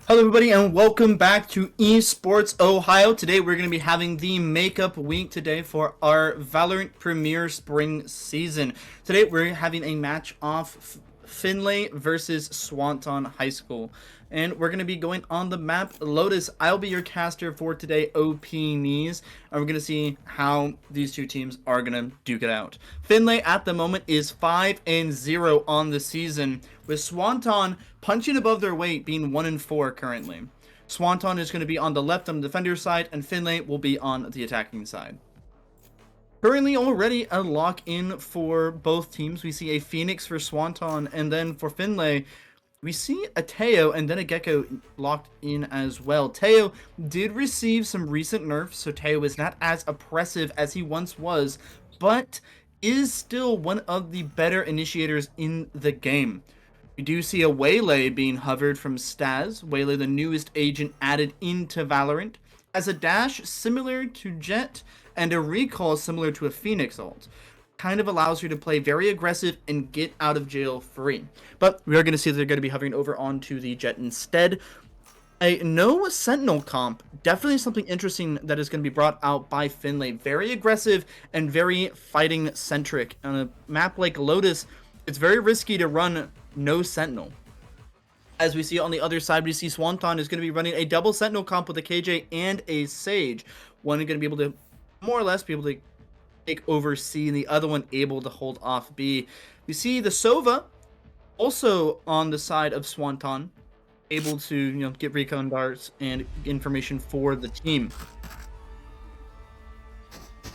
Hello everybody and welcome back to Esports Ohio. Today we're going to be having the makeup week today for our Valorant Premier Spring Season. Today we're having a match off Findlay versus Swanton High School. And we're going to be going on the map Lotus. I'll be your caster for today, OP Knees. And we're going to see how these two teams are going to duke it out. Findlay at the moment is 5-0 on the season, with Swanton punching above their weight, being 1-4 currently. Swanton is going to be on the left on the defender side, and Findlay will be on the attacking side. Currently already a lock-in for both teams. We see a Phoenix for Swanton, and then for Findlay, we see a Teo and then a Gecko locked in as well. Teo did receive some recent nerfs, so Teo is not as oppressive as he once was, but is still one of the better initiators in the game. We do see a Waylay being hovered from Staz. Waylay, the newest agent added into Valorant, as a dash similar to Jet and a recall similar to a Phoenix ult. Kind of allows you to play very aggressive and get out of jail free. But we are going to see that they're going to be hovering over onto the Jet instead. A no Sentinel comp, definitely something interesting that is going to be brought out by Findlay. Very aggressive and very fighting centric. On a map like Lotus, it's very risky to run no Sentinel. As we see on the other side, we see Swanton is going to be running a double Sentinel comp with a KJ and a Sage. One is going to be able to more or less be able to take over C, and the other one able to hold off B. We see the Sova also on the side of Swanton, able to get recon darts and information for the team.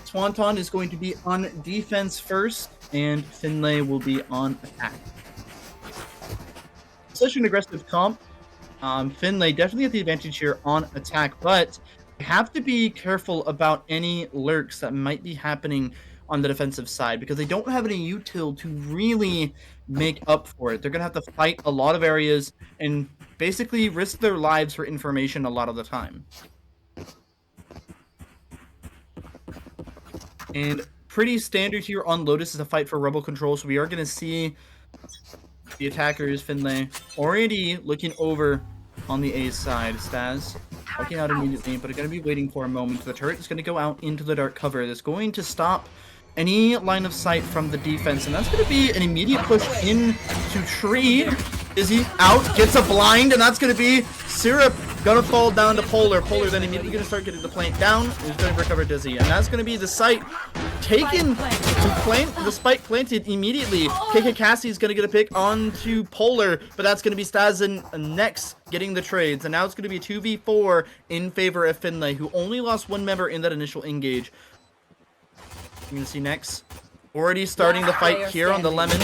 Swanton is going to be on defense first, and Findlay will be on attack. Such an aggressive comp. Findlay definitely have the advantage here on attack, but you have to be careful about any lurks that might be happening on the defensive side, because they don't have any util to really make up for it. They're going to have to fight a lot of areas and basically risk their lives for information a lot of the time. And pretty standard here on Lotus is a fight for rebel control, so we are going to see the attackers, Findlay, already looking over on the A side. Staz walking out immediately, but are going to be waiting for a moment. The turret is going to go out into the dark cover. That's going to stop any line of sight from the defense, and that's going to be an immediate push into tree. Dizzy out, gets a blind, and that's going to be Syrup gonna fall down to Polar. Polar then immediately going to start getting the plant down. He's going to recover Dizzy, and that's going to be the site taken to plant, the spike planted immediately. KK Cassie is going to get a pick onto Polar, but that's going to be Staz and Nex getting the trades, and now it's going to be a 2v4 in favor of Findlay, who only lost one member in that initial engage. You're going to see Nex already starting the fight here on the Lemon.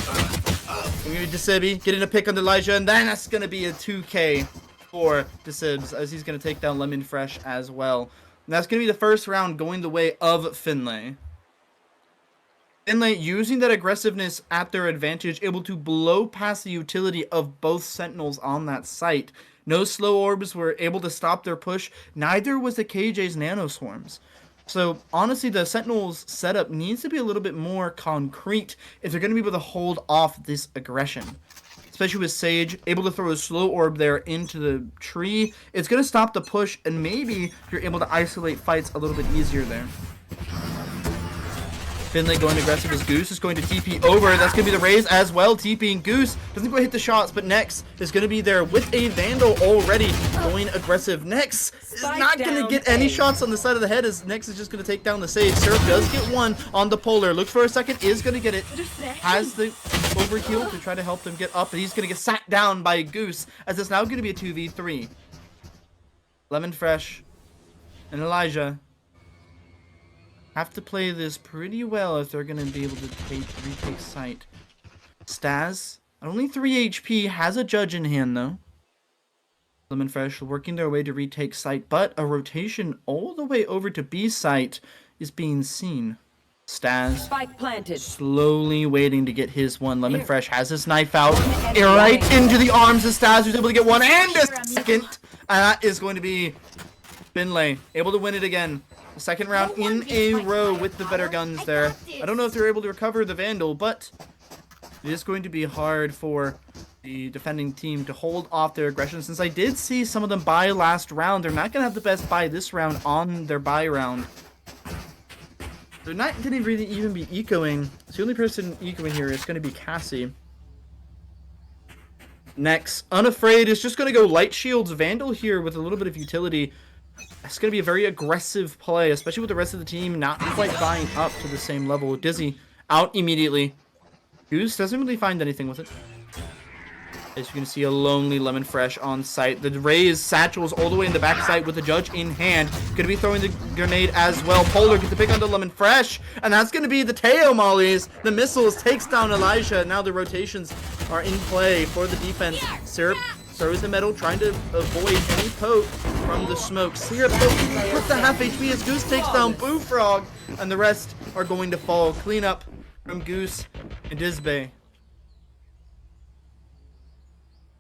We're going to be Decibi getting a pick on Elijah, and then that's going to be a 2k for Decibs, as he's going to take down Lemon Fresh as well. And that's going to be the first round going the way of Findlay. Findlay using that aggressiveness at their advantage, able to blow past the utility of both Sentinels on that site. No slow orbs were able to stop their push. Neither was the KJ's Nano Swarms. So honestly, the Sentinels setup needs to be a little bit more concrete if they're going to be able to hold off this aggression. Especially with Sage, able to throw a slow orb there into the tree. It's going to stop the push, and maybe you're able to isolate fights a little bit easier there. Findlay going aggressive as Goose is going to TP over. That's going to be the raise as well. TPing Goose doesn't go hit the shots, but Nex is going to be there with a Vandal already going aggressive. Nex is not going to get any shots on the side of the head, as Nex is just going to take down the Sage. Syrup does get one on the Polar. Looks for a second, is going to get it. Has the overheal to try to help them get up, but he's going to get sat down by Goose, as it's now going to be a 2v3. Lemon Fresh and Elijah have to play this pretty well if they're going to be able to retake site. Staz, at only 3 HP, has a judge in hand though. Lemon Fresh working their way to retake site, but a rotation all the way over to B site is being seen. Staz Spike planted, slowly waiting to get his one. Lemon Fresh has his knife out, right into the arms of Staz, who's able to get one and a second. And that is going to be Findlay able to win it again. The second round in a row with the better guns there. I don't know if they're able to recover the Vandal, but it is going to be hard for the defending team to hold off their aggression. Since I did see some of them buy last round, they're not going to have the best buy this round on their buy round. They're not going to really even be ecoing. The only person ecoing here is going to be Cassie. Next, Unafraid is just going to go Light Shields Vandal here with a little bit of utility. It's going to be a very aggressive play, especially with the rest of the team not quite buying up to the same level. Dizzy out immediately. Goose doesn't really find anything with it. As you can see, a lonely Lemon Fresh on site. The Rays satchels all the way in the back side with the Judge in hand. Gonna be throwing the grenade as well. Polar gets the pick on the Lemon Fresh, and that's gonna be the Teo Mollies. The missiles takes down Elijah. Now the rotations are in play for the defense. Syrup throws the metal, trying to avoid any poke from the smoke. Syrup with the half HP as Goose takes down Boo Frog, and the rest are going to fall. Clean up from Goose and Disbay.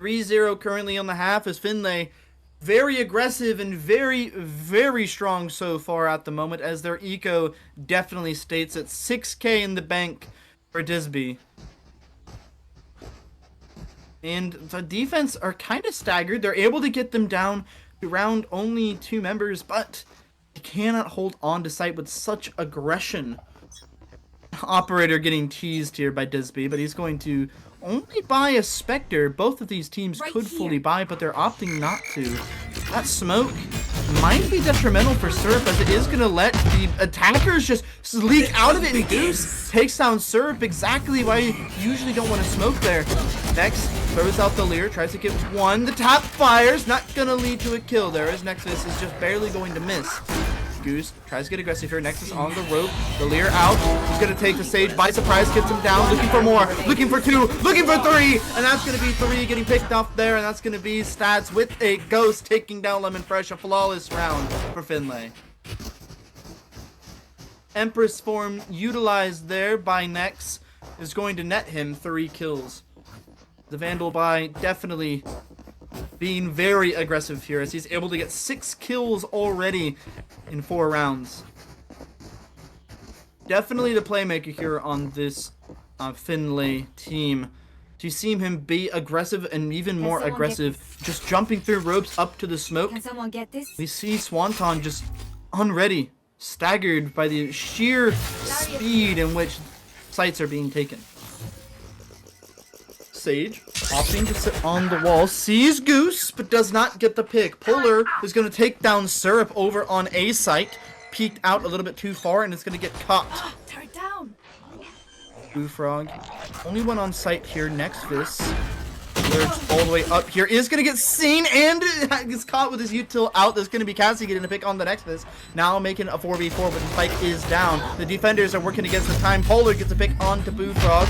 3-0 currently on the half as Findlay very aggressive and very, very strong so far at the moment, as their eco definitely states at 6k in the bank for Disby. And the defense are kind of staggered. They're able to get them down to round only 2 members, but they cannot hold on to site with such aggression. Operator getting teased here by Disby, but he's going to only buy a Spectre. Both of these teams could fully buy, but they're opting not to. That smoke might be detrimental for Syrup, as it is going to let the attackers just leak out of it, and Goose takes down Syrup, exactly why you usually don't want to smoke there. Next, throws out the Leer, tries to get one. The tap fires, not going to lead to a kill there, as Nexus is just barely going to miss. Goose tries to get aggressive here. Nexus on the rope. The Leer out. He's going to take the Sage by surprise. Gets him down. Looking for more. Looking for 2. Looking for 3. And that's going to be 3 getting picked off there. And that's going to be Stats with a Ghost taking down Lemon Fresh. A flawless round for Findlay. Empress form utilized there by Nex is going to net him 3 kills. The Vandal buy definitely being very aggressive here, as he's able to get 6 kills already in 4 rounds. Definitely the playmaker here on this Findlay team. To see him be aggressive and even more aggressive, just jumping through ropes up to the smoke. Can someone get this? We see Swanton just unready, staggered by the sheer speed in which sites are being taken. Sage, opting to sit on the wall, sees Goose, but does not get the pick. Polar is going to take down Syrup over on A site, peeked out a little bit too far, and it's going to get caught. Tear it down. Boo Frog, only one on site here. Nexus, lurks all the way up here, is going to get seen and gets caught with his util out. There's going to be Cassie getting a pick on the Nexus, now making a 4v4, but the spike is down. The defenders are working against the time. Polar gets a pick onto Boo Frog.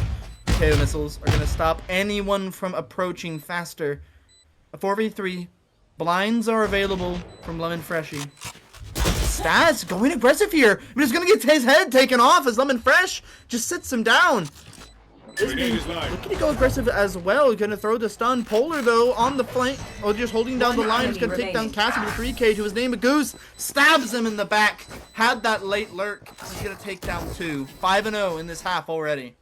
KO missiles are going to stop anyone from approaching faster. A 4v3. Blinds are available from Lemon Freshy. Stats going aggressive here, but he's going to get his head taken off as Lemon Fresh just sits him down. Looking to go aggressive as well. Going to throw the stun. Polar, though, on the flank. Oh, just holding down the line. He's going to take down Cassie with a 3k to his name. A Goose stabs him in the back. Had that late lurk. He's going to take down 2. 5-0 in this half already.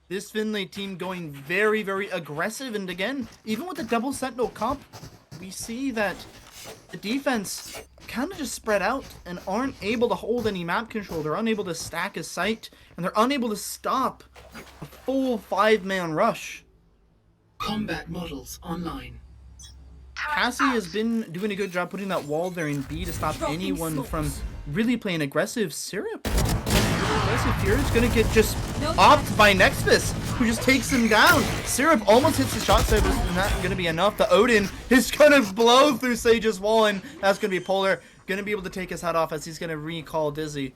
This Findlay team going very, very aggressive. And again, even with the double Sentinel comp, we see that the defense kind of just spread out and aren't able to hold any map control. They're unable to stack a site, and they're unable to stop a full 5-man rush. Combat models online. Cassie has been doing a good job putting that wall there in B to stop anyone from really playing aggressive. Syrup. Aggressive here is going to get just opped by Nexus, who just takes him down. Syrup almost hits the shot save, but it's not going to be enough. The Odin is going to blow through Sage's wall, and that's going to be Polar. Going to be able to take his head off as he's going to recall Dizzy.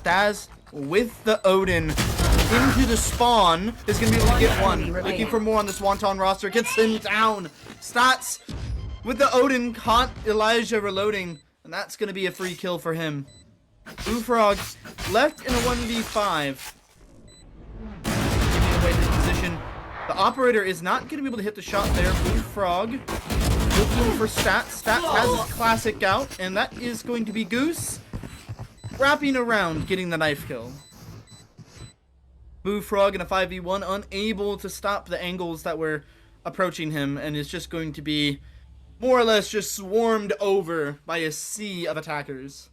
Staz with the Odin into the spawn is going to be able to get one. Looking for more on the Swanton roster. Gets him down. Stats with the Odin caught Elijah reloading, and that's going to be a free kill for him. Boo Frog left in a 1v5. Giving away this position. The operator is not going to be able to hit the shot there. Boo Frog looking for Stats. Stats has his classic out, and that is going to be Goose. wrapping around, getting the knife kill. Bullfrog in a 5v1, unable to stop the angles that were approaching him, and is just going to be more or less just swarmed over by a sea of attackers.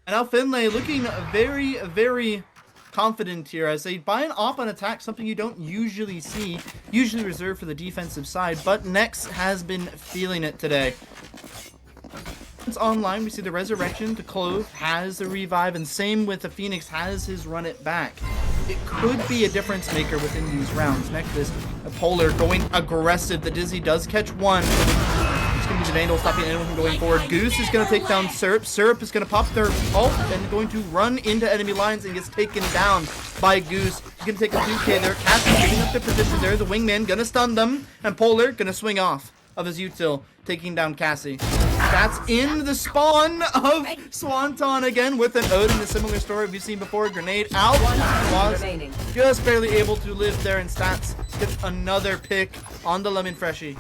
And now Findlay looking very, very confident here as they buy an op on attack, something you don't usually see, usually reserved for the defensive side, but Nex has been feeling it today. It's online, we see the resurrection, the Clove has the revive, and same with the Phoenix has his run it back. It could be a difference maker within these rounds. Next is a Polar going aggressive. The Dizzy does catch one. It's going to be the Vandal stopping anyone from going forward. Goose is going to take down Syrup. Syrup is going to pop their ult and going to run into enemy lines and gets taken down by Goose. He's going to take a 2k there. Cassie giving up their position there. The Wingman going to stun them. And Polar going to swing off of his util, taking down Cassie. That's in the spawn of Swanton again with an Odin, a similar story we've seen before. Grenade out. Was just barely able to live there, and Stats gets another pick on the Lemon Freshie.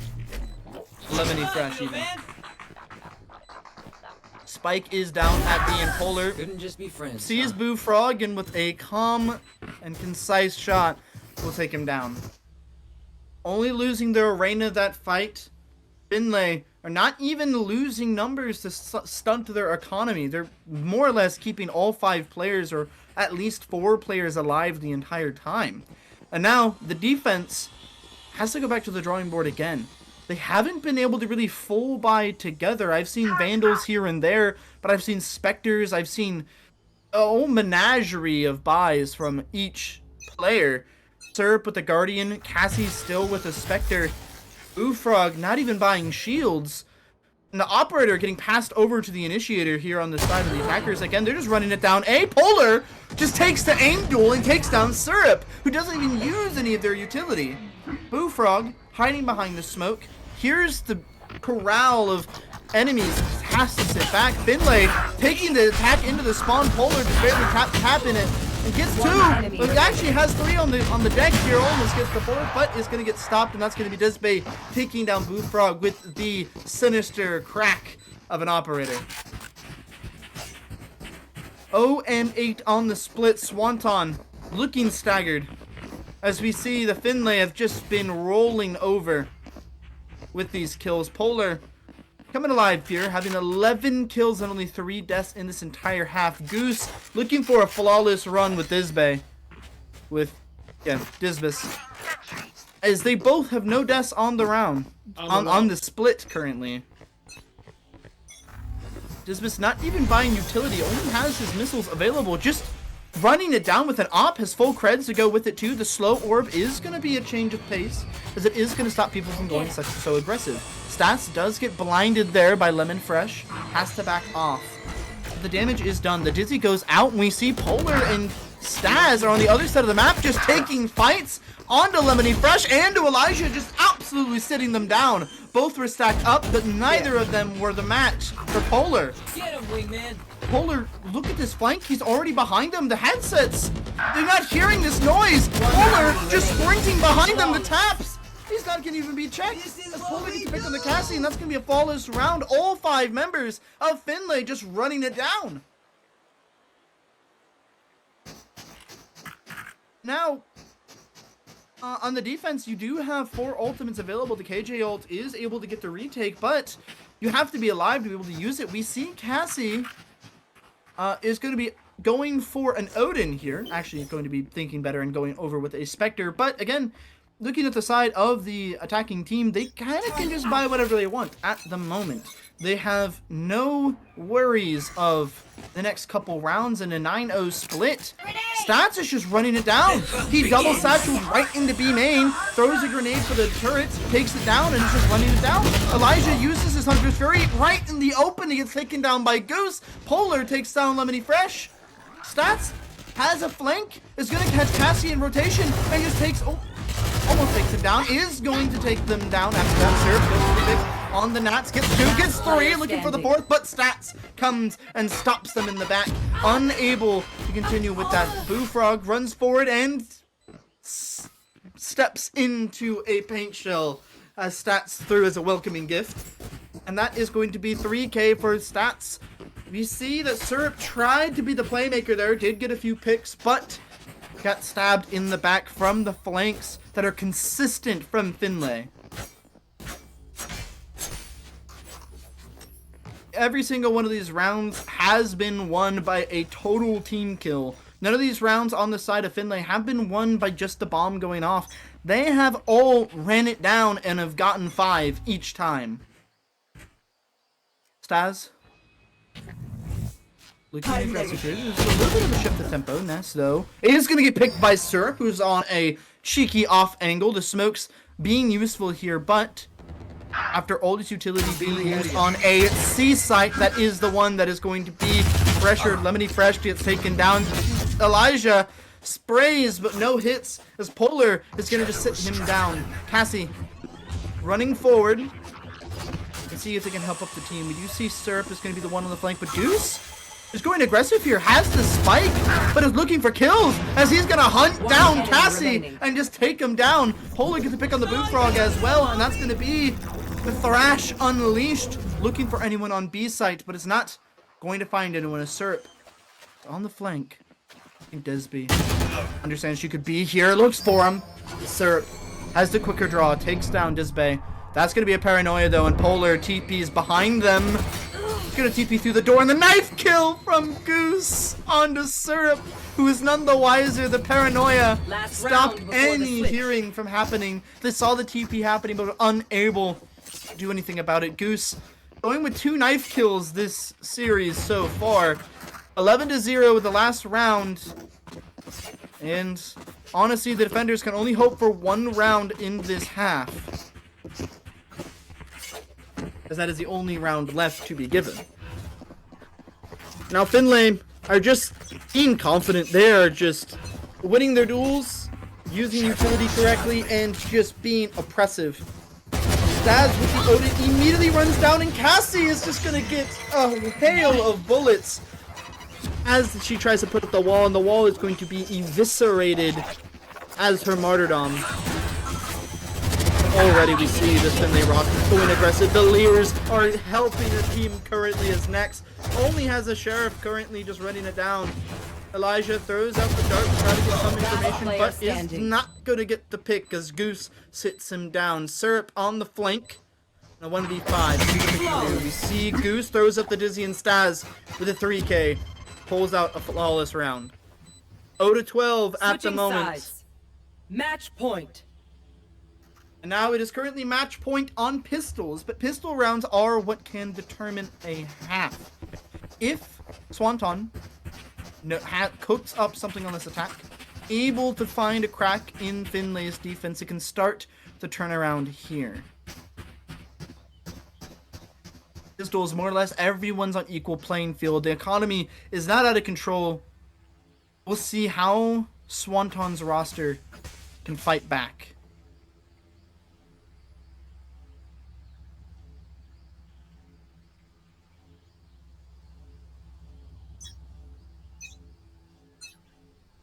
Lemony Fresh even. Spike is down at B, and Polar couldn't just be friends. Sees Bullfrog, and with a calm and concise shot will take him down. Only losing their arena that fight. Findlay are not even losing numbers to stunt their economy. They're more or less keeping all 5 players, or at least 4 players, alive the entire time. And now the defense has to go back to the drawing board again. They haven't been able to really full buy together. I've seen Vandals here and there, but I've seen Spectres. I've seen a whole menagerie of buys from each player. Syrup with the Guardian, Cassie still with a Spectre. Bullfrog not even buying shields. And the Operator getting passed over to the Initiator here on the side of the attackers. Again, they're just running it down. Polar just takes the aim duel and takes down Syrup, who doesn't even use any of their utility. Bullfrog hiding behind the smoke. Here's the corral of enemies. Has to sit back. Findlay taking the attack into the spawn. Polar just barely tapping it. And gets 2. But actually has 3 on the deck here. Almost gets the 4th, but is going to get stopped, and that's going to be Disbay taking down Bullfrog with the sinister crack of an Operator. 0-8 on the split. Swanton looking staggered as we see the Findlay have just been rolling over with these kills. Polar coming alive here, having 11 kills and only 3 deaths in this entire half. Goose looking for a flawless run with Disbay. Disbus. As they both have no deaths on the round. On the split currently. Disbus not even buying utility, only has his missiles available. Just running it down with an op, has full creds to go with it too. The slow orb is going to be a change of pace, as it is going to stop people from going so aggressive. Stats does get blinded there by Lemon Fresh, has to back off. The damage is done. The Dizzy goes out, and we see Polar and Staz are on the other side of the map, just taking fights onto Lemony Fresh and to Elijah, just absolutely sitting them down. Both were stacked up, but neither of them were the match for Polar. Get him, Wingman. Polar, look at this flank. He's already behind them. The headsets, they're not hearing this noise. Polar just sprinting behind them. The taps. He's not going to even be checked. As Polar gets picked on the Cassie, and that's going to be a flawless round. All 5 members of Findlay just running it down. Now, on the defense, you do have 4 ultimates available. The KJ ult is able to get the retake, but you have to be alive to be able to use it. We see Cassie is going to be going for an Odin here. Actually, going to be thinking better and going over with a Spectre. But again, looking at the side of the attacking team, they kind of can just buy whatever they want at the moment. They have no worries of the next couple rounds in a 9-0 split. Stats is just running it down. He double satchels right into B main, throws a grenade for the turret, takes it down, and is just running it down. Elijah uses his Hunter's Fury right in the open. He gets taken down by Goose. Polar takes down Lemony Fresh. Stats has a flank, is going to catch Cassie in rotation, and just takes... almost takes him down, is going to take them down after that. Syrup goes pretty big on the Nats, gets 2, gets 3, looking for the 4th, but Stats comes and stops them in the back, unable to continue with that. Bullfrog runs forward and steps into a paint shell as Stats threw as a welcoming gift. And that is going to be 3k for Stats. We see that Syrup tried to be the playmaker there, did get a few picks, but got stabbed in the back from the flanks that are consistent from Findlay. Every single one of these rounds has been won by a total team kill. None of these rounds on the side of Findlay have been won by just the bomb going off. They have all ran it down and have gotten 5 each time. Staz? Looking aggressive here. There's a little bit of a shift of tempo. Ness, though, is going to get picked by Syrup, who's on a cheeky off angle. The smokes being useful here, but after all this utility being used on a C site, that is the one that is going to be pressured. Lemony Fresh gets taken down. Elijah sprays, but no hits, as Polar is going to just sit him down. Cassie running forward. Let's see if they can help up the team. We do see Syrup is going to be the one on the flank, but Goose is going aggressive here, has the spike, but is looking for kills as he's going to hunt down Cassie and just take him down. Polar gets a pick on the Boot Frog as well, and that's going to be the Thrash Unleashed, looking for anyone on B site, but it's not going to find anyone. As Syrup on the flank. I think Desby understands she could be here, looks for him. Syrup has the quicker draw, takes down Desby. That's going to be a paranoia though, and Polar TP's behind them. He's going to TP through the door, and the knife kill from Goose onto Syrup, who is none the wiser. The paranoia stopped any hearing from happening. They saw the TP happening, but were unable to do anything about it. Goose going with 2 knife kills this series so far. 11-0 with the last round. And honestly, the defenders can only hope for 1 round in this half, as that is the only round left to be given. Now Findlay are just being confident. They are just winning their duels, using utility correctly, and just being oppressive. Staz with the Odin immediately runs down, and Cassie is just going to get a hail of bullets as she tries to put up the wall, and the wall is going to be eviscerated as her martyrdom. Already we see the Findlay Rockets going aggressive. The Leers are helping the team currently, as Nex only has a Sheriff currently just running it down. Elijah throws out the dart to try to get some information, but is not going to get the pick as Goose sits him down. Syrup on the flank. A 1v5. We see Goose throws up the Dizzy, and Staz with a 3k pulls out a flawless round. 0-12 at the moment. Sides. Match point. And now it is currently match point on pistols, but pistol rounds are what can determine a half. If Swanton cooks up something on this attack, able to find a crack in Findlay's defense, it can start the turnaround here. Pistols, more or less, everyone's on equal playing field. The economy is not out of control. We'll see how Swanton's roster can fight back.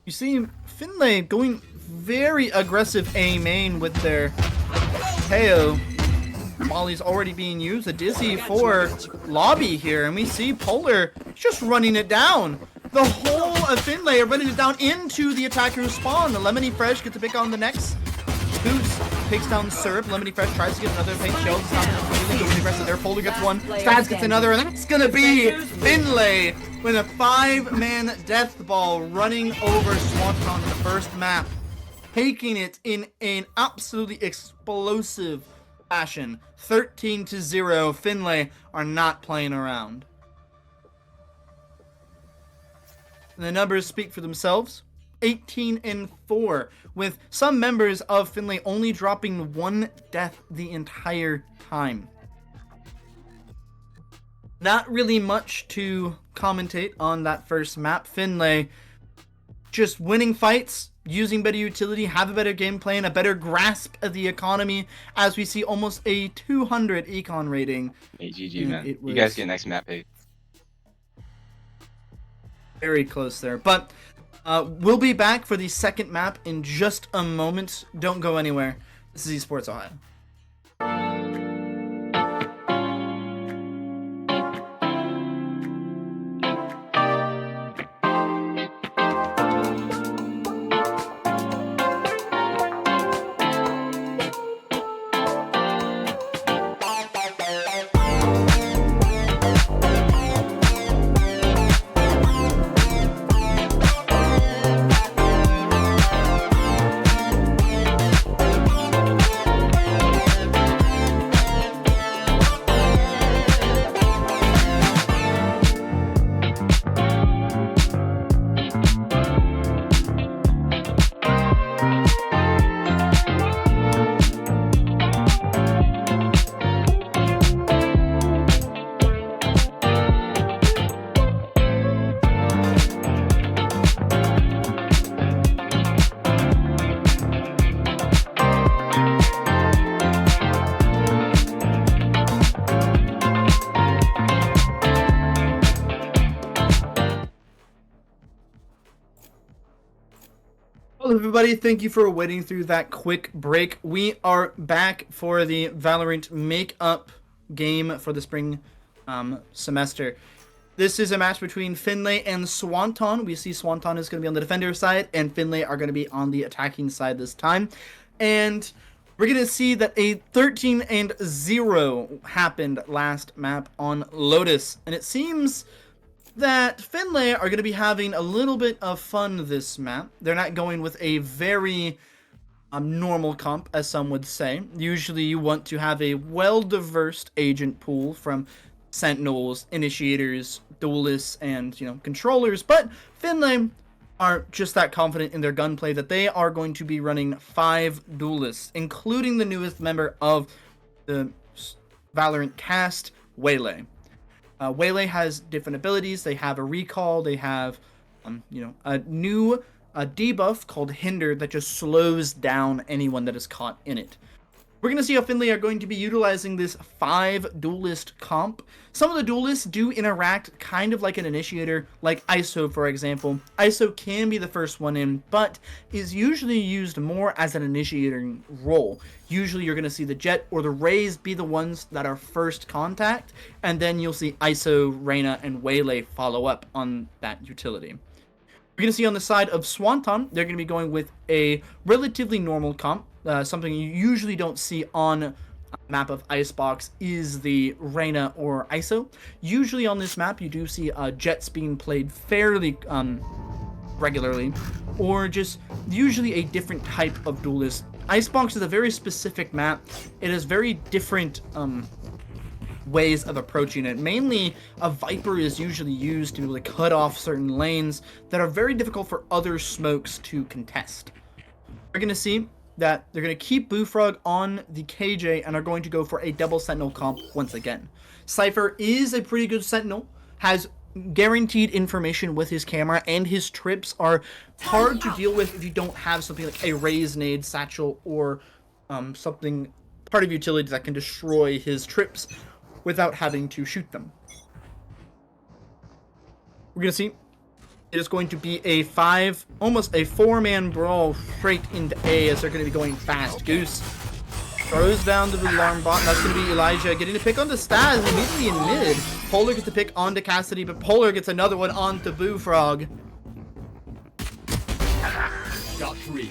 You see Findlay going very aggressive A main with their KO. Molly's already being used. A Dizzy for lobby here, and we see Polar just running it down. The whole of Findlay are running it down into the attacker's spawn. The Lemony Fresh gets a pick on the next. Goose takes down Syrup. Lemony Fresh tries to get another paint shell. It's not really going aggressive there. Polar gets one. Staz gets another, and that's gonna be Findlay with a 5-man death ball running over Swanton in the first map, taking it in an absolutely explosive fashion. 13-0. Findlay are not playing around. The numbers speak for themselves. 18-4, with some members of Findlay only dropping 1 death the entire time. Not really much to commentate on that first map. Findlay just winning fights, using better utility, have a better game plan, a better grasp of the economy, as we see almost a 200 econ rating. Hey, GG, man. You guys get next map pick. Very close there. But we'll be back for the second map in just a moment. Don't go anywhere. This is Esports Ohio. Hello everybody, thank you for waiting through that quick break. We are back for the Valorant Make-Up game for the spring semester. This is a match between Findlay and Swanton. We see Swanton is going to be on the defender side, and Findlay are going to be on the attacking side this time. And we're going to see that a 13-0 happened last map on Lotus. And it seems that Findlay are going to be having a little bit of fun this map. They're not going with a very normal comp, as some would say. Usually you want to have a well-diversed agent pool from Sentinels, Initiators, Duelists, and, controllers. But Findlay are just that confident in their gunplay that they are going to be running 5 Duelists, including the newest member of the Valorant cast, Waylay. Waylay has different abilities. They have a recall. They have, a new debuff called Hinder that just slows down anyone that is caught in it. We're going to see how Findlay are going to be utilizing this 5 Duelist comp. Some of the Duelists do interact kind of like an Initiator, like ISO, for example. ISO can be the first one in, but is usually used more as an Initiator role. Usually you're going to see the Jet or the Raze be the ones that are first contact, and then you'll see ISO, Reyna, and Waylay follow up on that utility. We're going to see on the side of Swanton, they're going to be going with a relatively normal comp. Something you usually don't see on a map of Icebox is the Reyna or ISO. Usually on this map, you do see Jets being played fairly regularly, or just usually a different type of duelist. Icebox is a very specific map. It has very different ways of approaching it. Mainly, a Viper is usually used to be able to cut off certain lanes that are very difficult for other smokes to contest. We're going to see that they're going to keep Bullfrog on the KJ and are going to go for a double Sentinel comp once again. Cypher is a pretty good Sentinel, has guaranteed information with his camera, and his trips are hard to deal with if you don't have something like a Raze Nade, Satchel, or something, part of utility that can destroy his trips without having to shoot them. We're going to see it is going to be a almost a 4-man brawl straight into A as they're going to be going fast. Goose throws down the alarm bot. That's going to be Elijah getting to pick on the Staz immediately in mid. Polar gets to pick onto Cassidy, but Polar gets another one onto Bullfrog. Got 3.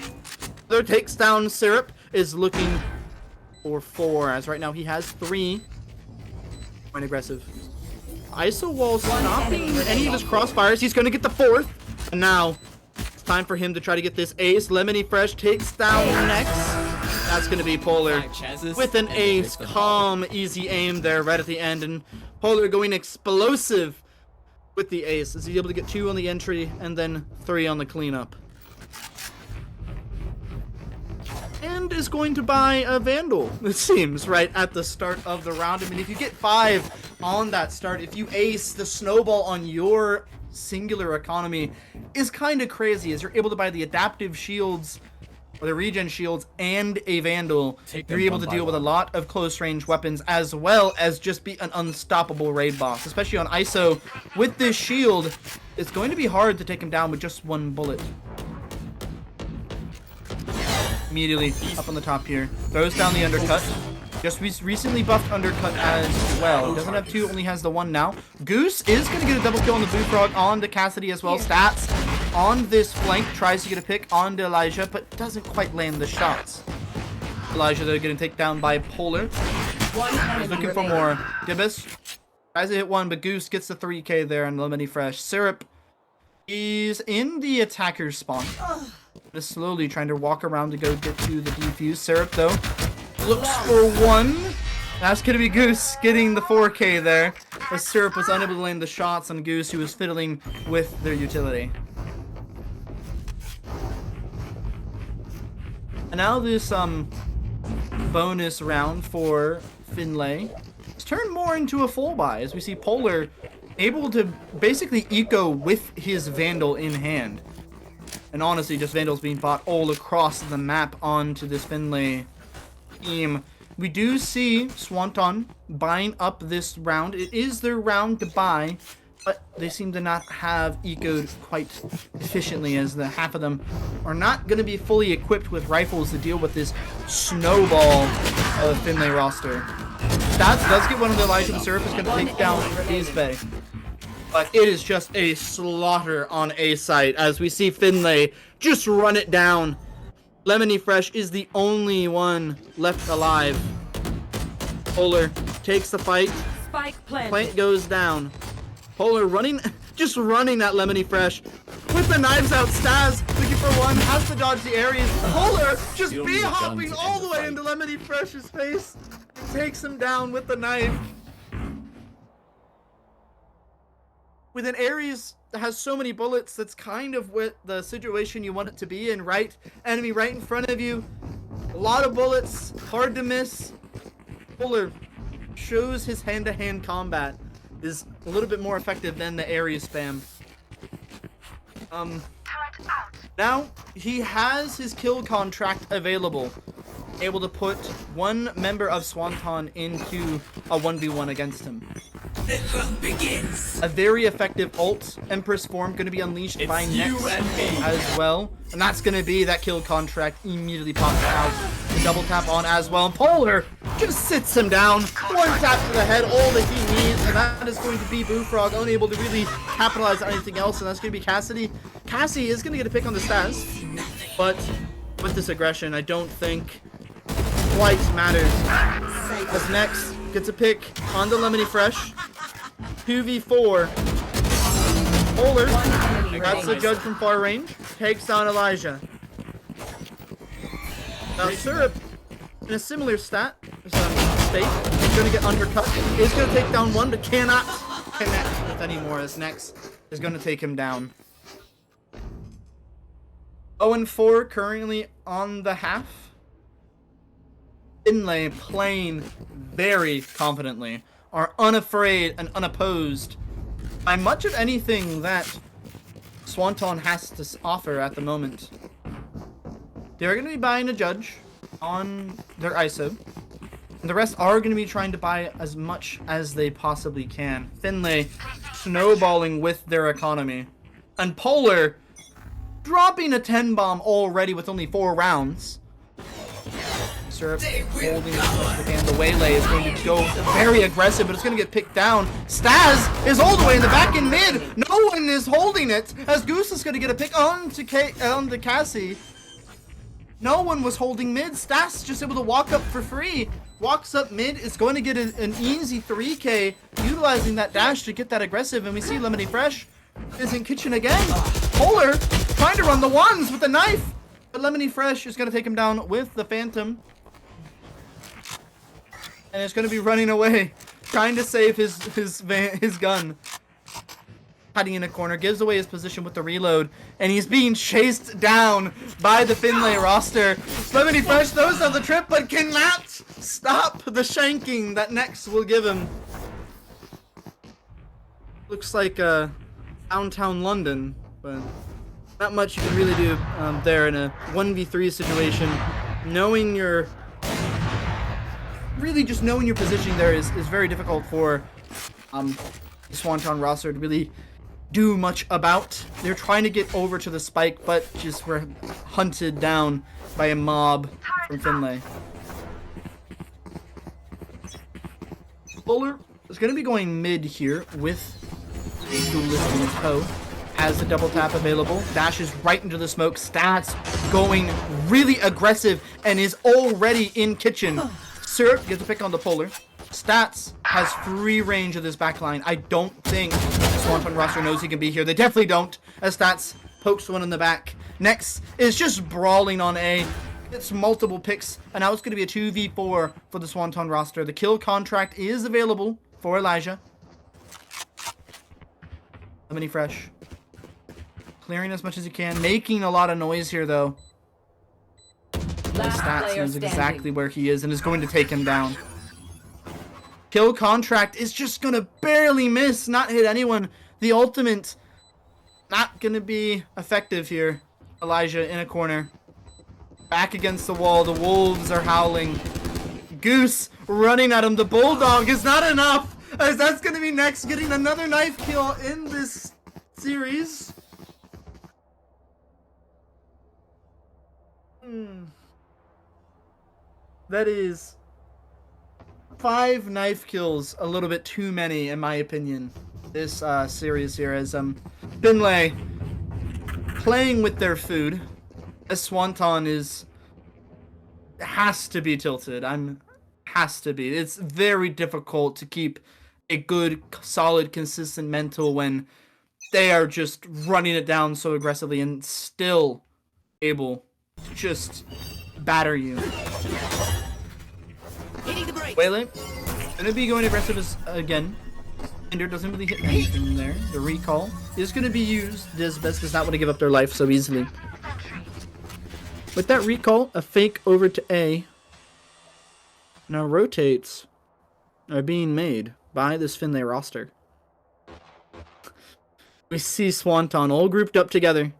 Their takes down Syrup is looking for 4, as right now he has 3. Quite aggressive. ISO wall stopping any of his crossfires. He's going to get the 4th. And now it's time for him to try to get this ace. Lemony Fresh takes down next. That's going to be Polar with an ace. Calm, easy aim there right at the end. And Polar going explosive with the ace. Is he able to get 2 on the entry and then 3 on the cleanup? And is going to buy a Vandal, it seems, right at the start of the round. I mean, if you get 5 on that start, if you ace, the snowball on your singular economy is kind of crazy, as you're able to buy the adaptive shields, or the regen shields, and a Vandal. You're able to deal with a lot of close-range weapons, as well as just be an unstoppable raid boss. Especially on ISO, with this shield, it's going to be hard to take him down with just 1 bullet. Immediately up on the top here, throws down the undercut. Just recently buffed undercut as well. He doesn't have 2, only has the 1 now. Goose is going to get a double kill on the Bullfrog onto Cassidy as well. Stats on this flank, tries to get a pick onto Elijah, but doesn't quite land the shots. Elijah, they're getting taken down by Polar. He's looking for more. Gibbous tries to hit 1, but Goose gets the 3k there on Lemony Fresh. Syrup is in the attacker's spawn. Just slowly trying to walk around to go get to the defuse. Syrup, though, looks for 1. That's going to be Goose getting the 4k there, as Syrup was unable to land the shots on Goose, who was fiddling with their utility. And now this bonus round for Findlay has turned more into a full buy, as we see Polar able to basically eco with his Vandal in hand. And honestly, just Vandals being bought all across the map onto this Findlay team. We do see Swanton buying up this round. It is their round to buy. but they seem to not have ecoed quite efficiently, as the half of them are not going to be fully equipped with rifles to deal with this snowball of the Findlay roster. Stats does get one of the Elijah the Surf, is going to take down Ace Bay. But it is just a slaughter on A site as we see Findlay just run it down. Lemony Fresh is the only one left alive. Polar takes the fight. Spike planted. Plant goes down. Polar running, just running at Lemony Fresh. With the knives out, Staz looking for one, has to dodge the areas. Polar just bee-hopping all the way into Lemony Fresh's face. Takes him down with the knife. With an Ares that has so many bullets, that's kind of what the situation you want it to be in, right? Enemy right in front of you. A lot of bullets, hard to miss. Polar shows his hand-to-hand combat is a little bit more effective than the Ares spam. Now, he has his kill contract available. Able to put one member of Swanton into a 1v1 against him. The hunt begins. A very effective ult, Empress Form, going to be unleashed by next as well. And that's going to be that kill contract immediately pops out. The double tap on as well. And Polar just sits him down. One tap to the head, all that he needs. And that is going to be Boofrog, unable to really capitalize on anything else. And that's going to be Cassidy. Cassie is going to get a pick on the stats. But with this aggression, I don't think quite matters. As next gets a pick on the Lemony Fresh. 2v4. Polar, that's the judge from far range, takes down Elijah. Now Syrup, in a similar state, is going to get undercut. Is going to take down one, but cannot connect with anymore, as next is going to take him down. 0-4 currently on the half. Findlay playing very confidently, are unafraid and unopposed by much of anything that Swanton has to offer at the moment. They're going to be buying a judge on their ISO, and the rest are going to be trying to buy as much as they possibly can. Findlay snowballing with their economy, and Polar dropping a 10 bomb already with only 4 rounds. Syrup holding as much as they can. The waylay is going to go very aggressive, but it's going to get picked down. Staz is all the way in the back in mid. No one is holding it, as Goose is going to get a pick on to Cassie. No one was holding mid. Staz just able to walk up for free. Walks up mid, is going to get an easy 3k, utilizing that dash to get that aggressive, and we see Lemony Fresh is in kitchen again. Polar trying to run the ones with the knife, but Lemony Fresh is going to take him down with the Phantom. And it's going to be running away, trying to save his gun. Hiding in a corner, gives away his position with the reload, and he's being chased down by the Findlay roster. Lemony Fresh throws out the trip, but cannot stop the shanking that next will give him. Looks like downtown London, but not much you can really do there in a 1v3 situation. Knowing your positioning there is very difficult for the Swanton roster to really do much about. They're trying to get over to the spike, but just were hunted down by a mob from Findlay. Polar is going to be going mid here with the duelist in tow. Has the double tap available, dashes right into the smoke. Stats going really aggressive and is already in kitchen. Syrup gets a pick on the Polar. Stats has free range of this backline. I don't think the Swanton roster knows he can be here. They definitely don't, as Stats pokes one in the back. Next is just brawling on A. It's multiple picks, and now it's going to be a 2v4 for the Swanton roster. The kill contract is available for Elijah. Lemony Fresh clearing as much as he can, making a lot of noise here though. Stats knows exactly where he is and is going to take him down. Kill contract is just gonna barely miss, not hit anyone. The ultimate not gonna be effective here. Elijah in a corner, back against the wall. The wolves are howling. Goose running at him. The bulldog is not enough As that's gonna be next, getting another knife kill in this series. That is 5 knife kills, a little bit too many in my opinion. This series here as Findlay playing with their food. As Swanton has to be tilted. Has to be. It's very difficult to keep a good, solid, consistent mental when they are just running it down so aggressively and still able to just batter you. Waylay gonna be going aggressive again. Ender doesn't really hit anything there. The recall is gonna be used. Disbest does not want to give up their life so easily. With that recall, a fake over to A. Now rotates are being made by this Findlay roster. We see Swanton all grouped up together.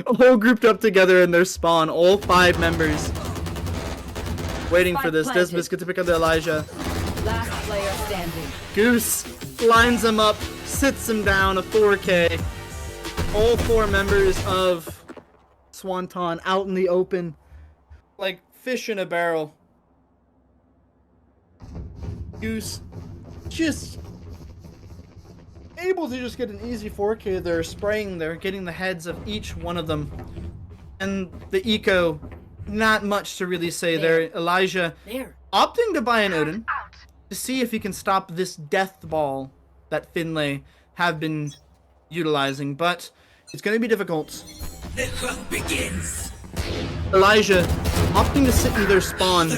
All grouped up together in their spawn, all 5 members. Waiting for this. Disbest gets to pick up the Elijah. Last player standing. Goose lines him up, sits him down, a 4K. All 4 members of Swanton out in the open. Like fish in a barrel. Goose just able to just get an easy 4K. They're spraying, they're getting the heads of each one of them. And the eco, not much to really say there. Elijah opting to buy an Odin to see if he can stop this death ball that Findlay have been utilizing, but it's going to be difficult. The hunt begins. Elijah opting to sit in their spawn.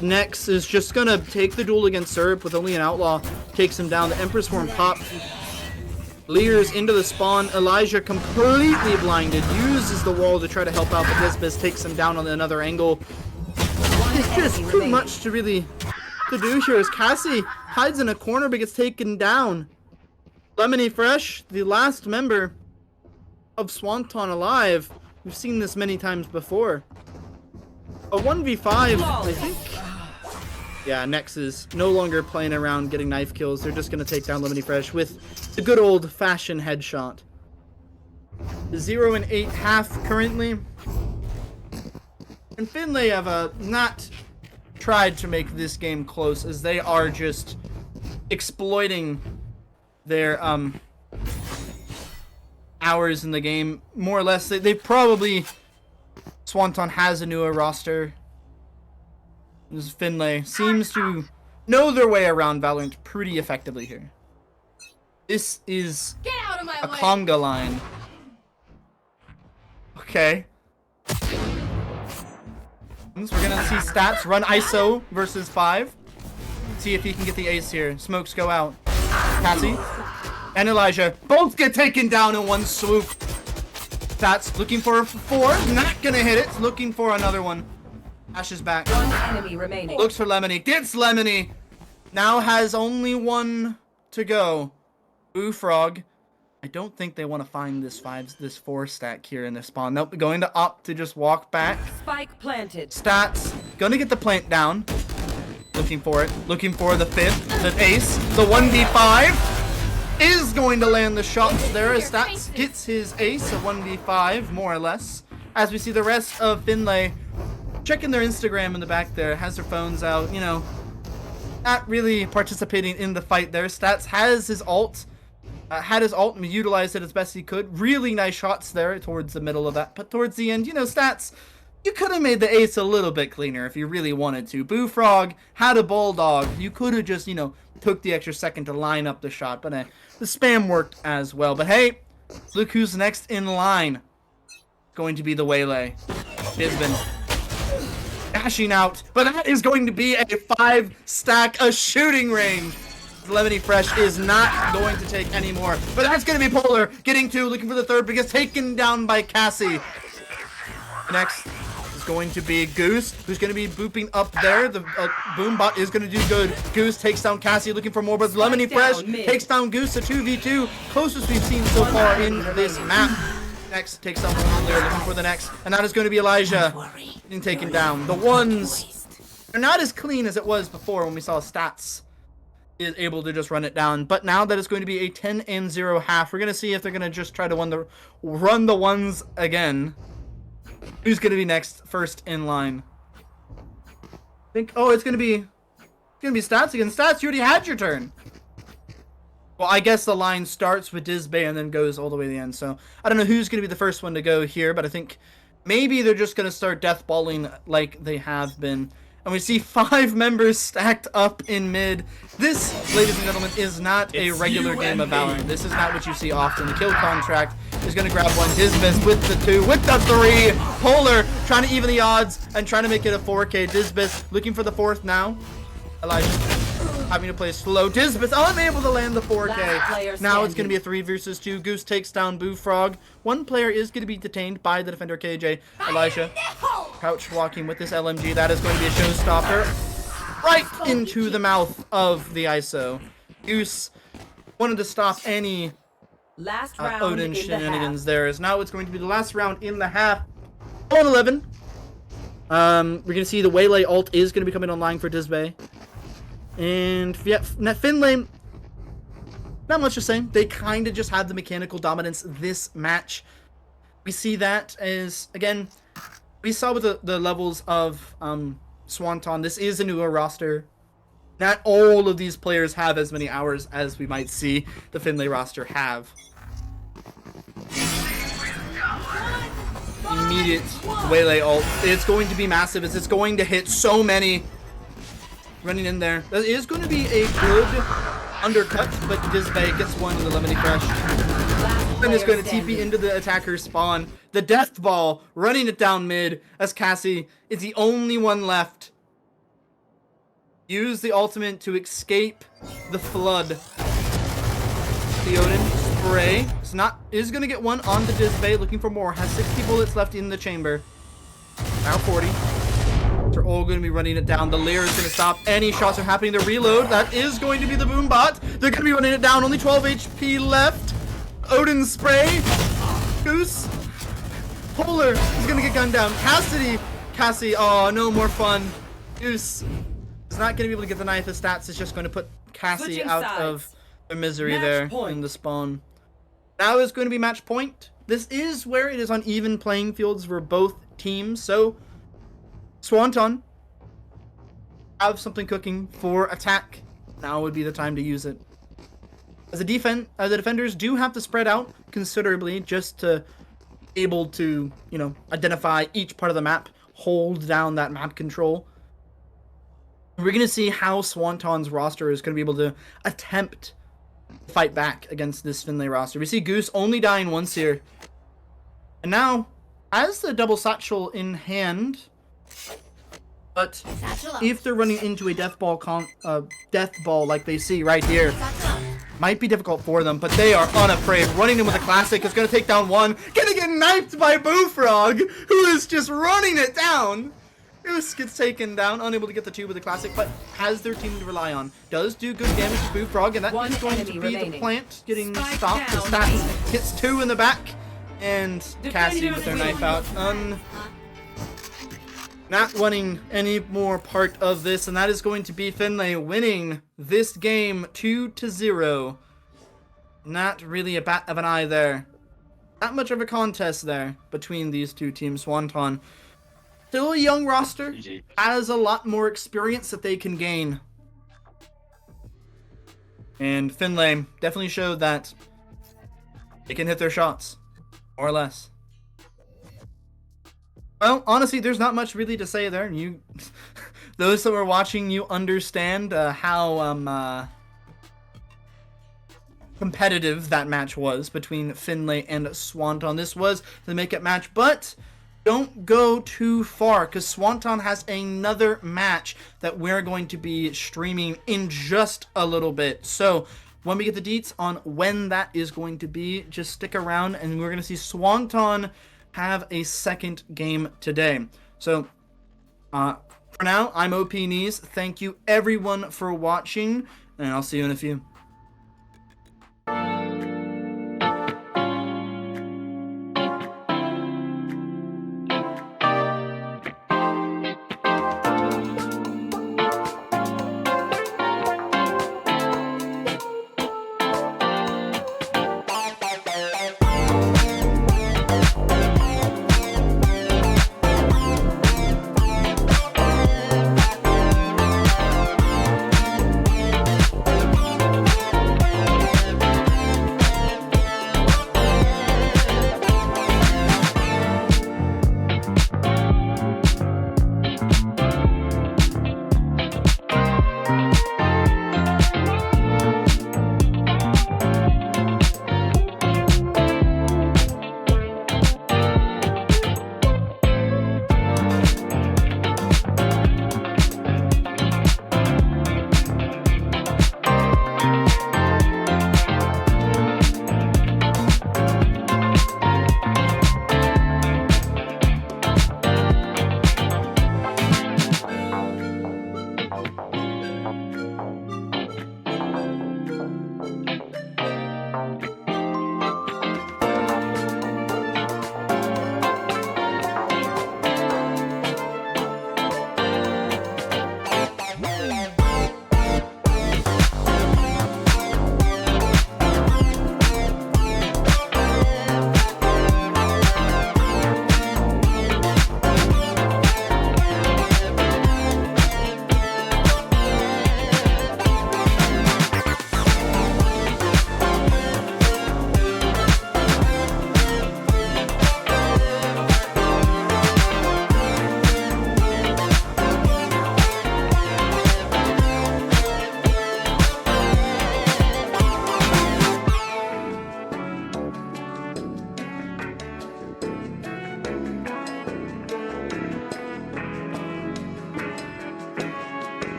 Next is just going to take the duel against Syrup with only an outlaw. Takes him down. The Empress Horn pop. Leers into the spawn. Elijah completely blinded. Uses the wall to try to help out, but Disbest takes him down on another angle. It's just too much to really to do here as Cassie hides in a corner but gets taken down. Lemony Fresh, the last member of Swanton alive. We've seen this many times before. A 1v5, I think. Yeah, Nex is no longer playing around getting knife kills. They're just going to take down Lemony Fresh with the good old-fashioned headshot. 0 and 8 half currently. And Findlay have not tried to make this game close, as they are just exploiting their hours in the game, more or less. They probably... Swanton has a newer roster. This Findlay seems to know their way around Valorant pretty effectively here. This is a conga line. Okay. We're gonna see stats run ISO versus 5. See if he can get the ace here. Smokes go out. Cassie and Elijah both get taken down in one swoop. Stats looking for a 4. Not gonna hit it. Looking for another one. Ash is back. One enemy remaining. Looks for Lemony. Gets Lemony. Now has only 1 to go. Boo Frog. I don't think they want to find this 4 stack here in the spawn. Nope, going to opt to just walk back. Spike planted. Stats. Gonna get the plant down. Looking for it. Looking for the 5th. The ace. The 1v5 is going to land the shots there as Stats gets his ace. A 1v5, more or less. As we see the rest of Findlay checking their Instagram in the back there. Has their phones out, you know. Not really participating in the fight there. Stats has his ult. Had his ult and utilized it as best he could. Really nice shots there towards the middle of that. But towards the end, you know, Stats, you could have made the ace a little bit cleaner if you really wanted to. Boo Frog had a bulldog. You could have just, you know, took the extra second to line up the shot. But the spam worked as well. But hey, look who's next in line. Going to be the Waylay. Disbin. Dashing out. But that is going to be a 5 stack, a shooting range. Lemony Fresh is not going to take any more. But that's going to be Polar. Getting 2, looking for the 3rd, but gets taken down by Cassie. Next is going to be Goose, who's going to be booping up there. The Boombot is going to do good. Goose takes down Cassie, looking for more, but Lemony Fresh takes down Goose, a 2v2. Closest we've seen so far in this map. Next takes down one player, looking for the next. And that is going to be Elijah getting taken down. The ones They're not as clean as it was before when we saw stats is able to just run it down. But now that it's going to be a 10-0 half, we're going to see if they're going to just try to run the ones again. Who's going to be next, first in line? I think, oh, it's going to be Stats again. Stats, you already had your turn. Well, I guess the line starts with Disbay and then goes all the way to the end. So I don't know who's going to be the first one to go here, but I think maybe they're just going to start deathballing like they have been. And we see 5 members stacked up in mid. This, ladies and gentlemen, is not a regular game of Valorant. This is not what you see often. The kill contract is going to grab one. Disbis with the 2, with the 3. Polar trying to even the odds and trying to make it a 4K. Disbis looking for the 4th now. Elijah having to play slow. Disbis unable to land the 4K. Now it's going to be a 3 versus 2. Goose takes down Boo Frog. One player is going to be detained by the defender KJ. Elijah crouch walking with this LMG. That is going to be a showstopper. Right into the mouth of the ISO. Goose wanted to stop any Odin shenanigans there. As now it's going to be the last round in the half. 0-11. We're going to see the Waylay ult is going to be coming online for Disbay. And yeah, Findlay, not much to say. They kind of just have the mechanical dominance this match. We see that as, again, we saw with the levels of Swanton, this is a newer roster. Not all of these players have as many hours as we might see the Findlay roster have. Immediate Waylay ult. It's going to be massive as it's going to hit so many. Running in there. That is going to be a good undercut, but Disbay gets one with the lemony crush. And is going to TP into the attacker's spawn. The death ball running it down mid as Cassie is the only one left. Use the ultimate to escape the flood. The Odin spray is going to get one on the Disbay, looking for more. Has 60 bullets left in the chamber. Now 40. They're all going to be running it down. The layer is going to stop. Any shots are happening. The reload. That is going to be the boom bot. They're going to be running it down. Only 12 HP left. Odin spray. Goose. Polar is going to get gunned down. Cassie. Oh, no more fun. Goose is not going to be able to get the knife. The stats is just going to put Cassie out of the misery there in the spawn. Now is going to be match point. This is where it is on even playing fields for both teams. So Swanton have something cooking for attack. Now would be the time to use it. As the defenders do have to spread out considerably just to able to, identify each part of the map, hold down that map control. We're going to see how Swanton's roster is going to be able to attempt to fight back against this Findlay roster. We see Goose only dying once here. And now, as the double satchel in hand, but if they're running into a death ball like they see right here, might be difficult for them, but they are unafraid. Running in with a classic is going to take down one. Gonna get knifed by Boo Frog, who is just running it down. Goose gets taken down, unable to get the 2 with the classic, but has their team to rely on. Does do good damage to Boo Frog, and that is going to be the plant getting stopped. The stats hits 2 in the back, and Cassie with their knife out. Not wanting any more part of this, and that is going to be Findlay winning this game 2-0. Not really a bat of an eye there. Not much of a contest there between these two teams. Swanton, still a young roster, has a lot more experience that they can gain. And Findlay definitely showed that they can hit their shots, more or less. Well, honestly, there's not much really to say there. Those that were watching, you understand how competitive that match was between Findlay and Swanton. This was the make-up match, but don't go too far, because Swanton has another match that we're going to be streaming in just a little bit. So when we get the deets on when that is going to be, just stick around, and we're going to see Swanton have a second game today. So for now, I'm OP Knees. Thank you everyone for watching, and I'll see you in a few.